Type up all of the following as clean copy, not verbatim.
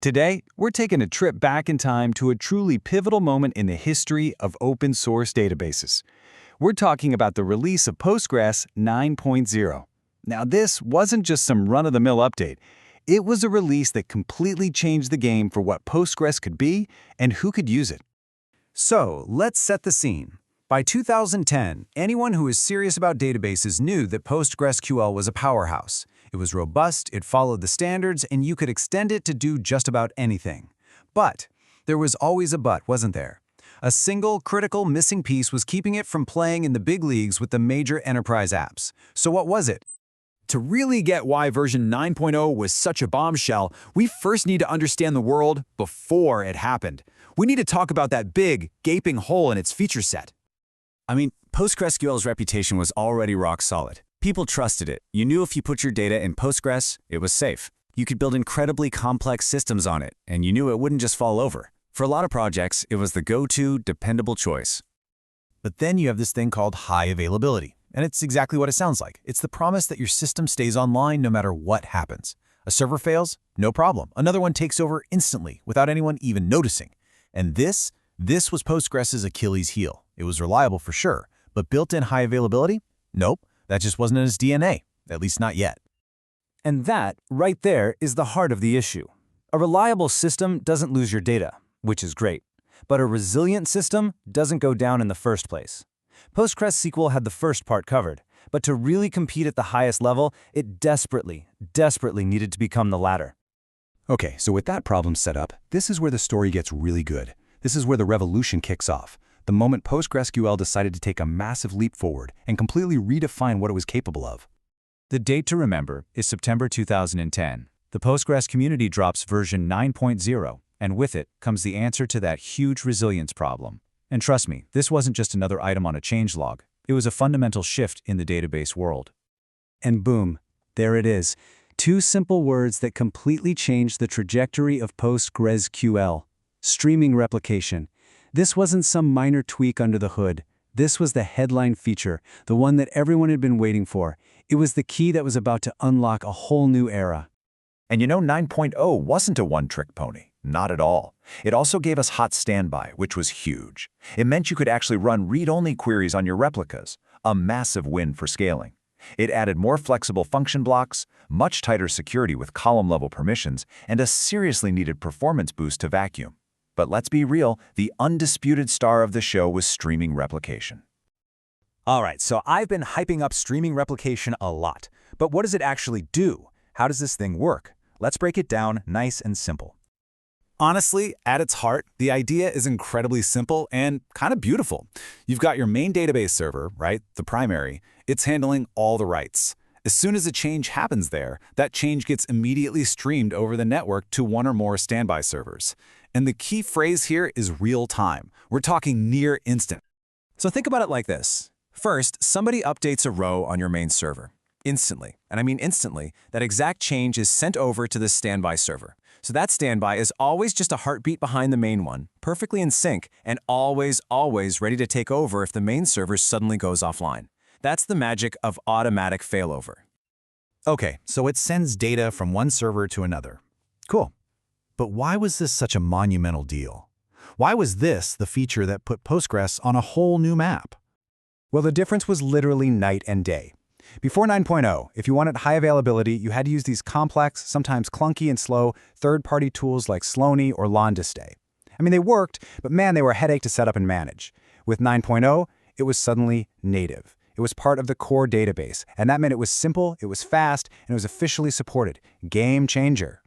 Today, we're taking a trip back in time to a truly pivotal moment in the history of open-source databases. We're talking about the release of Postgres 9.0. Now, this wasn't just some run-of-the-mill update. It was a release that completely changed the game for what Postgres could be and who could use it. So, let's set the scene. By 2010, anyone who is serious about databases knew that PostgreSQL was a powerhouse. It was robust, it followed the standards, and you could extend it to do just about anything. But there was always a but, wasn't there? A single, critical, missing piece was keeping it from playing in the big leagues with the major enterprise apps. So what was it? To really get why version 9.0 was such a bombshell, we first need to understand the world before it happened. We need to talk about that big, gaping hole in its feature set. PostgreSQL's reputation was already rock solid. People trusted it. You knew if you put your data in Postgres, it was safe. You could build incredibly complex systems on it, and you knew it wouldn't just fall over. For a lot of projects, it was the go-to, dependable choice. But then you have this thing called high availability. And it's exactly what it sounds like. It's the promise that your system stays online no matter what happens. A server fails? No problem. Another one takes over instantly without anyone even noticing. And this was Postgres' Achilles heel. It was reliable for sure, but built-in high availability? Nope, that just wasn't in its DNA, at least not yet. And that, right there, is the heart of the issue. A reliable system doesn't lose your data, which is great. But a resilient system doesn't go down in the first place. PostgreSQL had the first part covered, but to really compete at the highest level, it desperately needed to become the latter. Okay, so with that problem set up, this is where the story gets really good. This is where the revolution kicks off. The moment PostgreSQL decided to take a massive leap forward and completely redefine what it was capable of. The date to remember is September 2010. The Postgres community drops version 9.0, and with it comes the answer to that huge resilience problem. And trust me, this wasn't just another item on a changelog. It was a fundamental shift in the database world. And boom, there it is. Two simple words that completely changed the trajectory of PostgreSQL. Streaming replication. This wasn't some minor tweak under the hood. This was the headline feature, the one that everyone had been waiting for. It was the key that was about to unlock a whole new era. And 9.0 wasn't a one-trick pony. Not at all. It also gave us hot standby, which was huge. It meant you could actually run read-only queries on your replicas, a massive win for scaling. It added more flexible function blocks, much tighter security with column-level permissions, and a seriously needed performance boost to vacuum. But let's be real, the undisputed star of the show was streaming replication. All right, so I've been hyping up streaming replication a lot. But what does it actually do? How does this thing work? Let's break it down nice and simple. Honestly, at its heart, the idea is incredibly simple and kind of beautiful. You've got your main database server, right, the primary. It's handling all the writes. As soon as a change happens there, that change gets immediately streamed over the network to one or more standby servers. And the key phrase here is real time. We're talking near instant. So think about it like this. First, somebody updates a row on your main server. Instantly, and I mean instantly, that exact change is sent over to the standby server. So that standby is always just a heartbeat behind the main one, perfectly in sync, and always ready to take over if the main server suddenly goes offline. That's the magic of automatic failover. Okay, so it sends data from one server to another. Cool. But why was this such a monumental deal? Why was this the feature that put Postgres on a whole new map? Well, the difference was literally night and day. Before 9.0, if you wanted high availability, you had to use these complex, sometimes clunky and slow, third-party tools like Sloany or Londistay. They worked, but man, they were a headache to set up and manage. With 9.0, it was suddenly native. It was part of the core database, and that meant it was simple, it was fast, and it was officially supported. Game changer.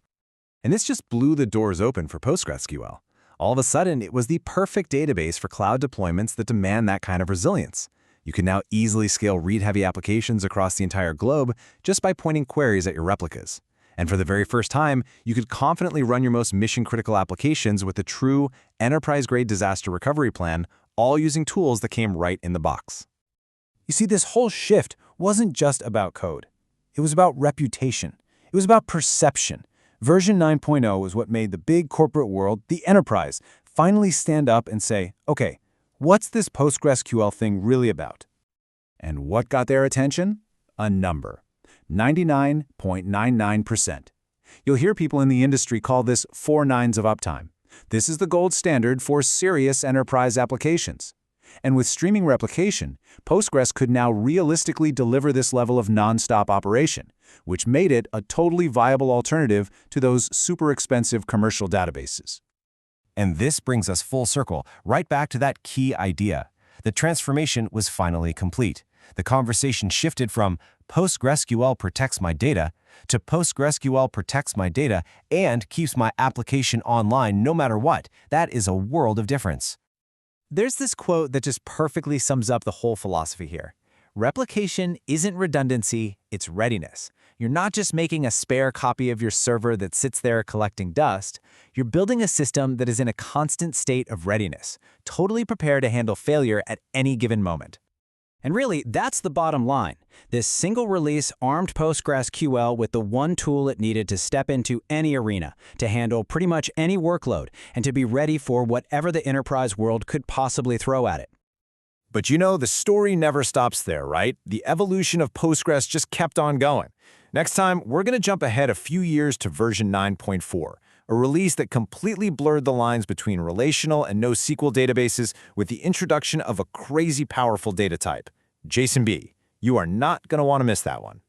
And this just blew the doors open for PostgreSQL. All of a sudden, it was the perfect database for cloud deployments that demand that kind of resilience. You can now easily scale read-heavy applications across the entire globe just by pointing queries at your replicas. And for the very first time, you could confidently run your most mission-critical applications with a true enterprise-grade disaster recovery plan, all using tools that came right in the box. You see, this whole shift wasn't just about code. It was about reputation. It was about perception. Version 9.0 was what made the big corporate world, the enterprise, finally stand up and say, okay, what's this PostgreSQL thing really about? And what got their attention? A number. 99.99%. You'll hear people in the industry call this 4 nines of uptime. This is the gold standard for serious enterprise applications. And with streaming replication, Postgres could now realistically deliver this level of nonstop operation, which made it a totally viable alternative to those super expensive commercial databases. And this brings us full circle, right back to that key idea. The transformation was finally complete. The conversation shifted from PostgreSQL protects my data to PostgreSQL protects my data and keeps my application online no matter what. That is a world of difference. There's this quote that just perfectly sums up the whole philosophy here. Replication isn't redundancy, it's readiness. You're not just making a spare copy of your server that sits there collecting dust. You're building a system that is in a constant state of readiness, totally prepared to handle failure at any given moment. And really, that's the bottom line. This single-release armed PostgreSQL with the one tool it needed to step into any arena, to handle pretty much any workload, and to be ready for whatever the enterprise world could possibly throw at it. But you know, the story never stops there, right? The evolution of Postgres just kept on going. Next time, we're going to jump ahead a few years to version 9.4, a release that completely blurred the lines between relational and NoSQL databases with the introduction of a crazy powerful data type, JSONB. You are not going to want to miss that one.